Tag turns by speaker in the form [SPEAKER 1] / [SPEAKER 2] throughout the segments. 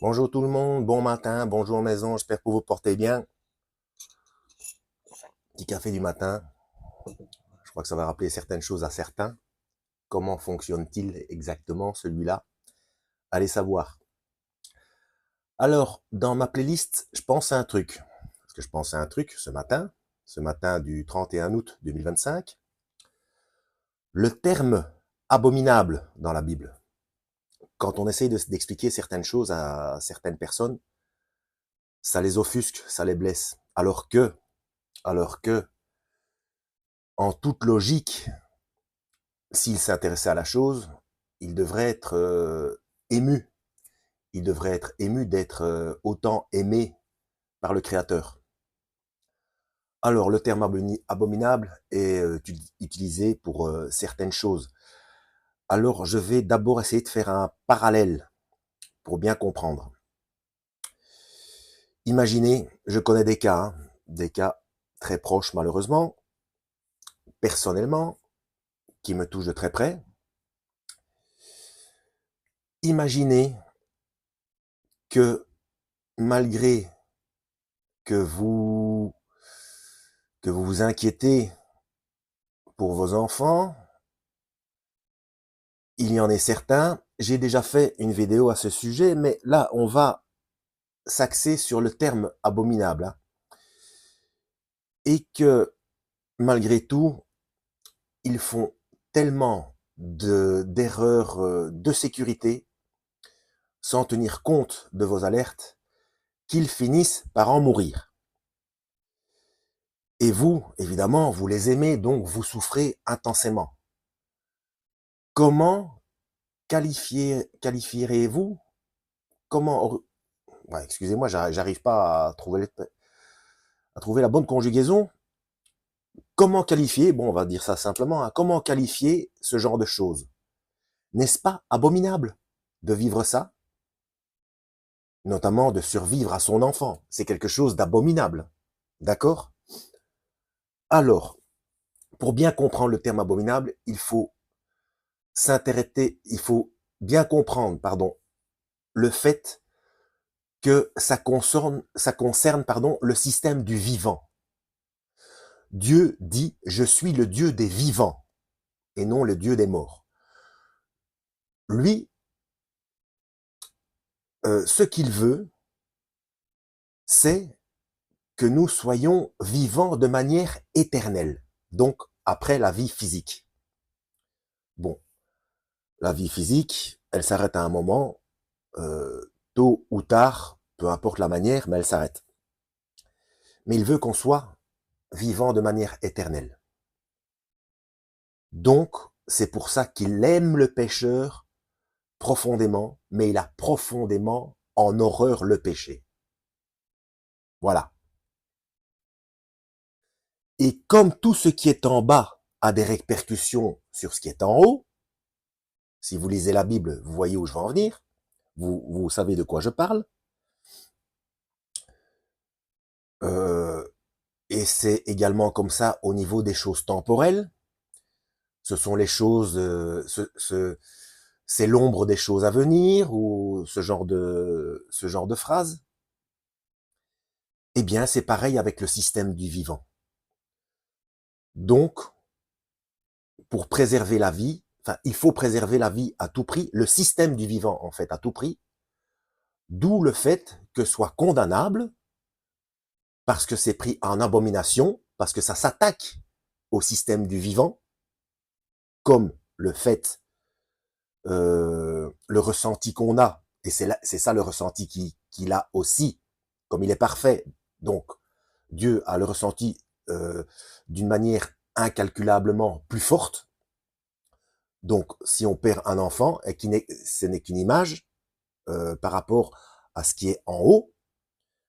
[SPEAKER 1] Bonjour tout le monde, bon matin, bonjour maison, j'espère que vous vous portez bien. Petit café du matin, je crois que ça va rappeler certaines choses à certains. Comment fonctionne-t-il exactement celui-là? Allez savoir. Alors, dans ma playlist, je pense à un truc. Parce que je pense à un truc ce matin du 31 août 2025. Le terme abominable dans la Bible. Quand on essaye d'expliquer certaines choses à certaines personnes, ça les offusque, ça les blesse. Alors que, en toute logique, s'il s'intéressait à la chose, il devrait être ému. Il devrait être ému d'être autant aimé par le Créateur. Alors, le terme abominable est utilisé pour certaines choses. Alors, je vais d'abord essayer de faire un parallèle pour bien comprendre. Imaginez, je connais des cas très proches malheureusement, personnellement, qui me touchent de très près. Imaginez que malgré que vous vous inquiétez pour vos enfants, il y en est certains. J'ai déjà fait une vidéo à ce sujet, mais là, on va s'axer sur le terme abominable. Hein, et que, malgré tout, ils font tellement d'erreurs de sécurité, sans tenir compte de vos alertes, qu'ils finissent par en mourir. Et vous, évidemment, vous les aimez, donc vous souffrez intensément. Comment qualifierez-vous comment ouais, excusez-moi, j'arrive pas à trouver la bonne conjugaison. Comment qualifier, bon, on va dire ça simplement, hein, comment qualifier ce genre de choses? N'est-ce pas abominable de vivre ça? Notamment de survivre à son enfant. C'est quelque chose d'abominable. D'accord? Alors, pour bien comprendre le terme abominable, il faut bien comprendre, pardon, le fait que ça concerne, pardon, le système du vivant. Dieu dit, je suis le Dieu des vivants et non le Dieu des morts. Lui, ce qu'il veut, c'est que nous soyons vivants de manière éternelle, donc après la vie physique. Bon, la vie physique, elle s'arrête à un moment, tôt ou tard, peu importe la manière, mais elle s'arrête. Mais il veut qu'on soit vivant de manière éternelle. Donc, c'est pour ça qu'il aime le pécheur profondément, mais il a profondément en horreur le péché. Voilà. Et comme tout ce qui est en bas a des répercussions sur ce qui est en haut, si vous lisez la Bible, vous voyez où je veux en venir, vous savez de quoi je parle, euh, et c'est également comme ça au niveau des choses temporelles, ce sont les choses, c'est l'ombre des choses à venir, ou ce genre de phrase. Eh bien, c'est pareil avec le système du vivant. Donc, pour préserver la vie, enfin, il faut préserver la vie à tout prix, le système du vivant, en fait, à tout prix, d'où le fait que soit condamnable, parce que c'est pris en abomination, parce que ça s'attaque au système du vivant, comme le fait, le ressenti qu'on a, et c'est ça le ressenti qu'il a aussi, comme il est parfait, donc Dieu a le ressenti d'une manière incalculablement plus forte. Donc, si on perd un enfant, et ce n'est qu'une image par rapport à ce qui est en haut,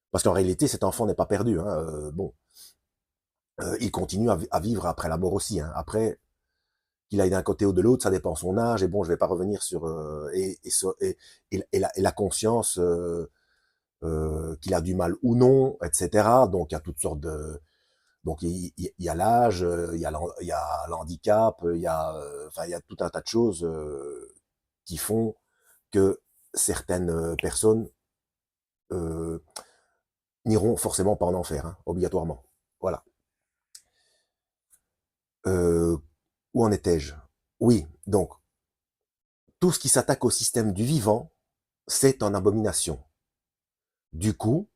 [SPEAKER 1] parce qu'en réalité, cet enfant n'est pas perdu. Hein, bon, il continue à vivre après la mort aussi. Hein. Après, qu'il aille d'un côté ou de l'autre, ça dépend de son âge. Et bon, je vais pas revenir sur et la conscience qu'il a du mal ou non, etc. Donc, il y a toutes sortes de donc il y a l'âge, il y a l'handicap, enfin il y a tout un tas de choses qui font que certaines personnes n'iront forcément pas en enfer, hein, obligatoirement. Voilà. Où en étais-je? Oui, donc, tout ce qui s'attaque au système du vivant, c'est en abomination. Du coup,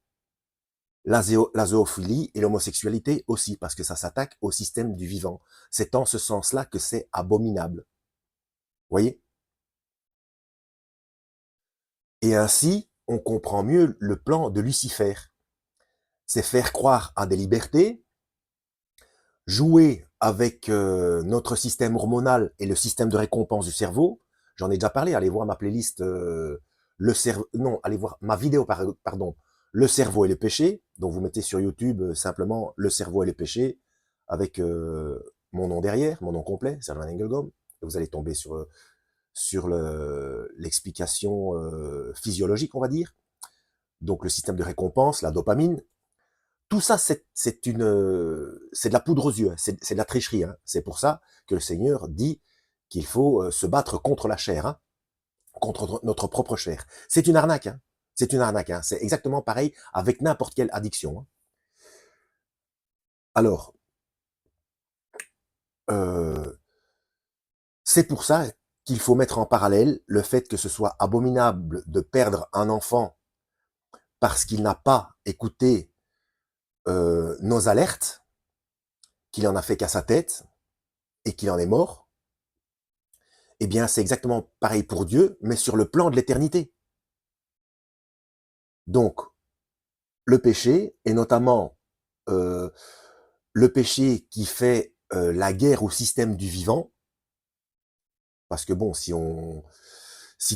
[SPEAKER 1] la zoophilie et l'homosexualité aussi, parce que ça s'attaque au système du vivant. C'est en ce sens-là que c'est abominable. Voyez? Et ainsi, on comprend mieux le plan de Lucifer. C'est faire croire à des libertés, jouer avec notre système hormonal et le système de récompense du cerveau. J'en ai déjà parlé, allez voir ma playlist, le cerveau, non, allez voir ma vidéo, pardon, le cerveau et le péché. Donc vous mettez sur YouTube simplement le cerveau et le péché avec mon nom derrière, mon nom complet, Servan Engelgom. Et vous allez tomber sur l'explication physiologique, on va dire. Donc le système de récompense, la dopamine. Tout ça, c'est de la poudre aux yeux, hein. C'est de la tricherie. Hein. C'est pour ça que le Seigneur dit qu'il faut se battre contre la chair, hein, contre notre propre chair. C'est une arnaque. Hein. C'est une arnaque. Hein. C'est exactement pareil avec n'importe quelle addiction. Hein. Alors, c'est pour ça qu'il faut mettre en parallèle le fait que ce soit abominable de perdre un enfant parce qu'il n'a pas écouté nos alertes, qu'il en a fait qu'à sa tête et qu'il en est mort. Eh bien, c'est exactement pareil pour Dieu, mais sur le plan de l'éternité. Donc, le péché, et notamment euh, le péché qui fait la guerre au système du vivant, parce que bon, si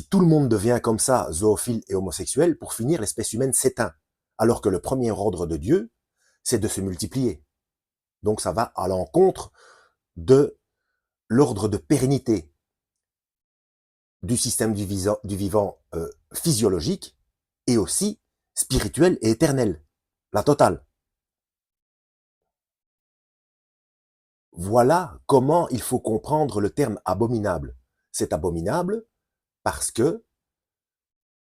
[SPEAKER 1] tout le monde devient comme ça, zoophile et homosexuel, pour finir, l'espèce humaine s'éteint. Alors que le premier ordre de Dieu, c'est de se multiplier. Donc ça va à l'encontre de l'ordre de pérennité du système du vivant physiologique et aussi spirituel et éternel. La totale. Voilà comment il faut comprendre le terme abominable. C'est abominable parce que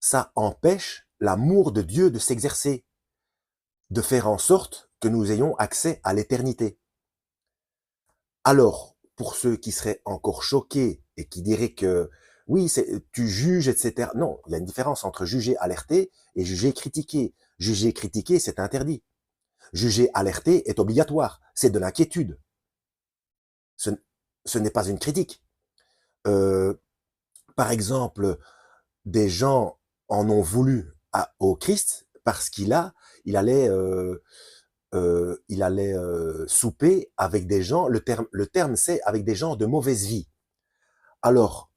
[SPEAKER 1] ça empêche l'amour de Dieu de s'exercer, de faire en sorte que nous ayons accès à l'éternité. Alors, pour ceux qui seraient encore choqués et qui diraient que oui, tu juges, etc. Non, il y a une différence entre juger, alerter et juger, critiquer. Juger, critiquer, c'est interdit. Juger, alerter est obligatoire. C'est de l'inquiétude. Ce n'est pas une critique. Euh, Par exemple, des gens en ont voulu au Christ parce il allait souper avec des gens. Le terme c'est avec des gens de mauvaise vie. Alors,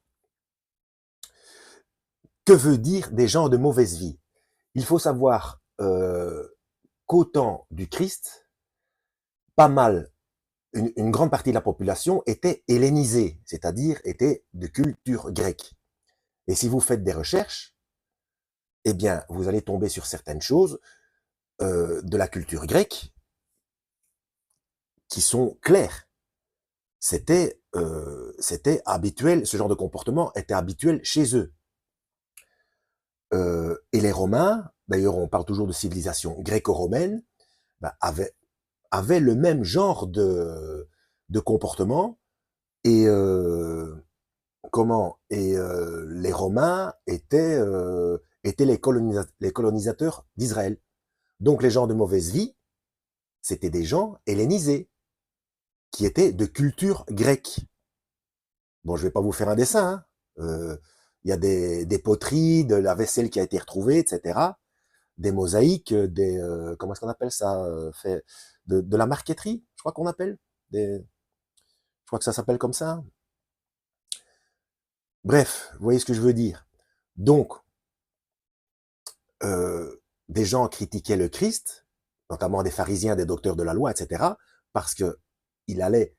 [SPEAKER 1] que veut dire des gens de mauvaise vie? Il faut savoir qu'au temps du Christ, pas mal, une grande partie de la population était hellénisée, c'est-à-dire était de culture grecque. Et si vous faites des recherches, eh bien, vous allez tomber sur certaines choses de la culture grecque qui sont claires. C'était habituel, ce genre de comportement était habituel chez eux. Et les Romains, d'ailleurs on parle toujours de civilisation gréco-romaine, bah, avaient le même genre de comportement et les Romains étaient les colonisateurs d'Israël. Donc les gens de mauvaise vie, c'était des gens hellénisés, qui étaient de culture grecque. Bon, je vais pas vous faire un dessin. Il y a des poteries, de la vaisselle qui a été retrouvée, etc. Des mosaïques, comment est-ce qu'on appelle ça, fait de la marqueterie, je crois qu'on appelle. Je crois que ça s'appelle comme ça. Bref, vous voyez ce que je veux dire. Donc, des gens critiquaient le Christ, notamment des pharisiens, des docteurs de la loi, etc., parce que il allait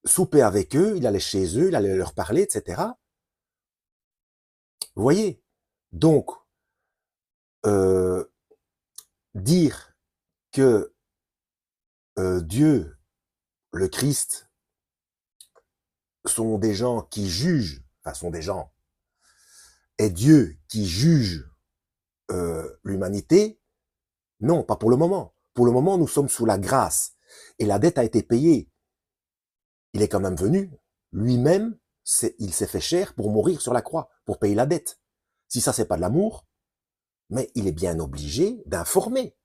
[SPEAKER 1] souper avec eux, il allait chez eux, il allait leur parler, etc. Vous voyez? Donc, euh, dire que Dieu, le Christ, sont des gens qui jugent, enfin sont des gens, est Dieu qui juge l'humanité, non, pas pour le moment. Pour le moment, nous sommes sous la grâce. Et la dette a été payée. Il est quand même venu, lui-même, il s'est fait cher pour mourir sur la croix, pour payer la dette. Si ça, c'est pas de l'amour, mais il est bien obligé d'informer.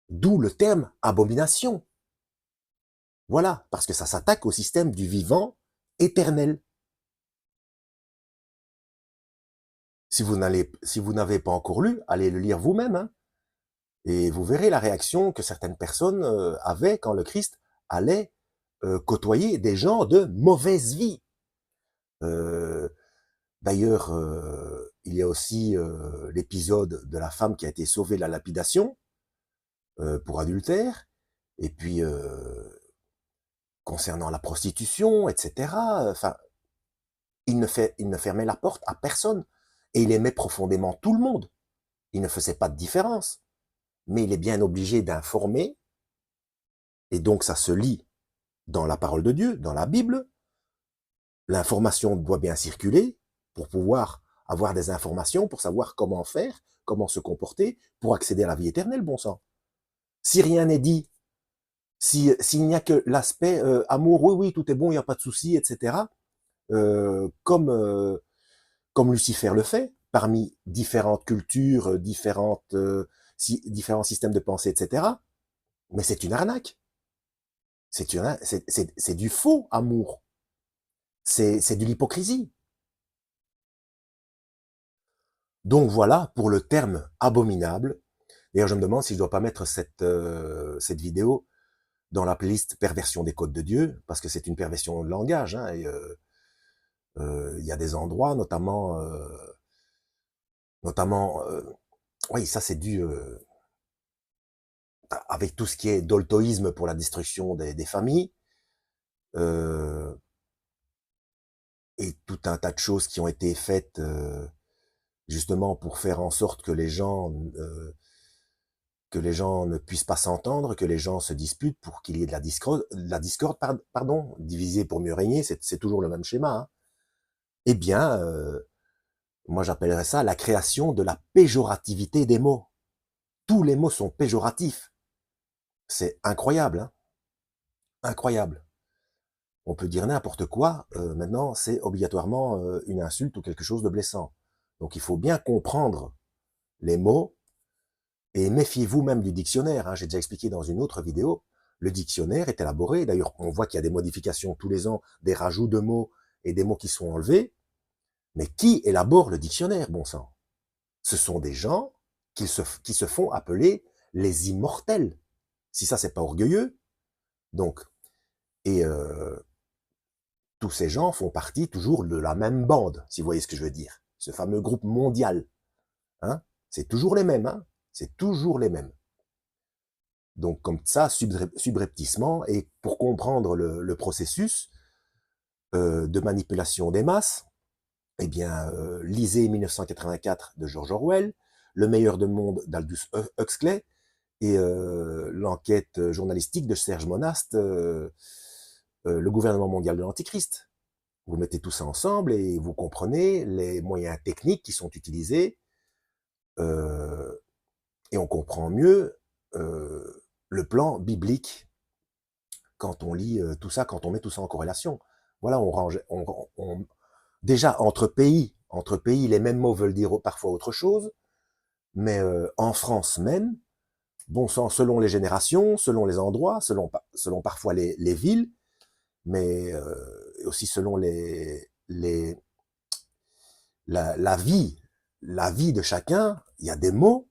[SPEAKER 1] D'où le terme abomination. Voilà, parce que ça s'attaque au système du vivant éternel. Si vous n'avez pas encore lu, allez le lire vous-même, hein, et vous verrez la réaction que certaines personnes avaient quand le Christ allait côtoyer des gens de mauvaise vie. D'ailleurs, il y a aussi l'épisode de la femme qui a été sauvée de la lapidation pour adultère, et puis concernant la prostitution, etc. Enfin, il ne fermait la porte à personne, et il aimait profondément tout le monde. Il ne faisait pas de différence, mais il est bien obligé d'informer, et donc ça se lit dans la parole de Dieu, dans la Bible. L'information doit bien circuler pour pouvoir avoir des informations, pour savoir comment faire, comment se comporter, pour accéder à la vie éternelle, bon sang. Si rien n'est dit, s'il n'y a que l'aspect amour, oui, oui, tout est bon, il n'y a pas de souci, etc., comme Lucifer le fait, parmi différentes cultures, différents systèmes de pensée, etc., mais c'est une arnaque. C'est du faux amour. C'est de l'hypocrisie. Donc voilà pour le terme abominable. D'ailleurs, je me demande si je dois pas mettre cette vidéo dans la playlist perversion des codes de Dieu, parce que c'est une perversion de langage, hein, et il y a des endroits, notamment, oui, ça c'est dû avec tout ce qui est doltoïsme pour la destruction des familles, euh, et tout un tas de choses qui ont été faites justement pour faire en sorte que les gens ne puissent pas s'entendre, que les gens se disputent pour qu'il y ait de la discorde, pardon, diviser pour mieux régner, c'est toujours le même schéma. Hein. Eh bien, moi j'appellerais ça la création de la péjorativité des mots. Tous les mots sont péjoratifs. C'est incroyable, hein, incroyable. On peut dire n'importe quoi, maintenant c'est obligatoirement une insulte ou quelque chose de blessant. Donc il faut bien comprendre les mots, et méfiez-vous même du dictionnaire, hein. J'ai déjà expliqué dans une autre vidéo, le dictionnaire est élaboré, d'ailleurs on voit qu'il y a des modifications tous les ans, des rajouts de mots et des mots qui sont enlevés, mais qui élabore le dictionnaire, bon sang? Ce sont des gens qui se font appeler les immortels. Si ça, c'est pas orgueilleux, donc, et tous ces gens font partie toujours de la même bande, si vous voyez ce que je veux dire. Ce fameux groupe mondial, hein, c'est toujours les mêmes, hein, c'est toujours les mêmes. Donc comme ça, subrepticement, et pour comprendre le processus de manipulation des masses, eh bien, lisez 1984 de George Orwell, Le meilleur du monde d'Aldous Huxley, et l'enquête journalistique de Serge Monast, le gouvernement mondial de l'Antichrist. Vous mettez tout ça ensemble et vous comprenez les moyens techniques qui sont utilisés, et on comprend mieux le plan biblique quand on lit tout ça, quand on met tout ça en corrélation. Voilà, déjà entre pays, les mêmes mots veulent dire parfois autre chose, mais en France même, bon sang, selon les générations, selon les endroits, selon parfois les villes, mais aussi selon la vie de chacun, il y a des mots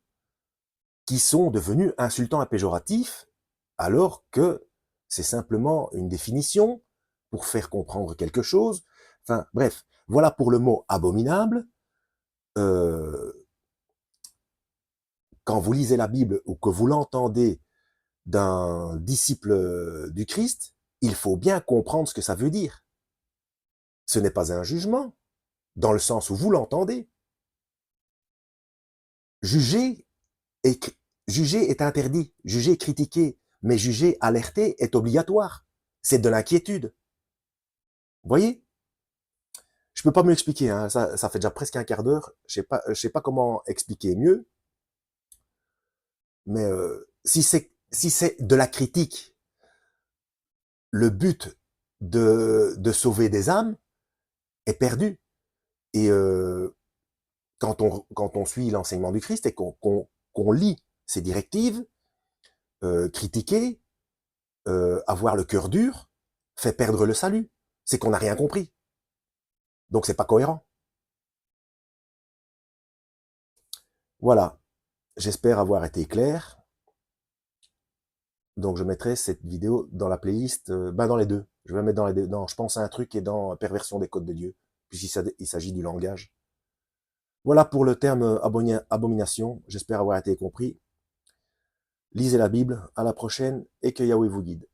[SPEAKER 1] qui sont devenus insultants et péjoratifs, alors que c'est simplement une définition pour faire comprendre quelque chose. Enfin, bref, voilà pour le mot abominable. Quand vous lisez la Bible ou que vous l'entendez d'un disciple du Christ, il faut bien comprendre ce que ça veut dire. Ce n'est pas un jugement, dans le sens où vous l'entendez. Juger est interdit, juger, critiquer, mais juger, alerter est obligatoire. C'est de l'inquiétude. Vous voyez? Je peux pas me l'expliquer, hein. Ça fait déjà presque un quart d'heure. Je sais pas comment expliquer mieux. Mais si c'est de la critique, le but de sauver des âmes est perdu. Et quand on suit l'enseignement du Christ et qu'on lit ses directives, critiquer, avoir le cœur dur, fait perdre le salut. C'est qu'on n'a rien compris. Donc c'est pas cohérent. Voilà. J'espère avoir été clair. Donc je mettrai cette vidéo dans la playlist, dans les deux. Je vais la mettre dans les deux. Non, je pense à un truc et dans Perversion des codes de Dieu, puisqu'il s'agit du langage. Voilà pour le terme abomination. J'espère avoir été compris. Lisez la Bible. À la prochaine et que Yahweh vous guide.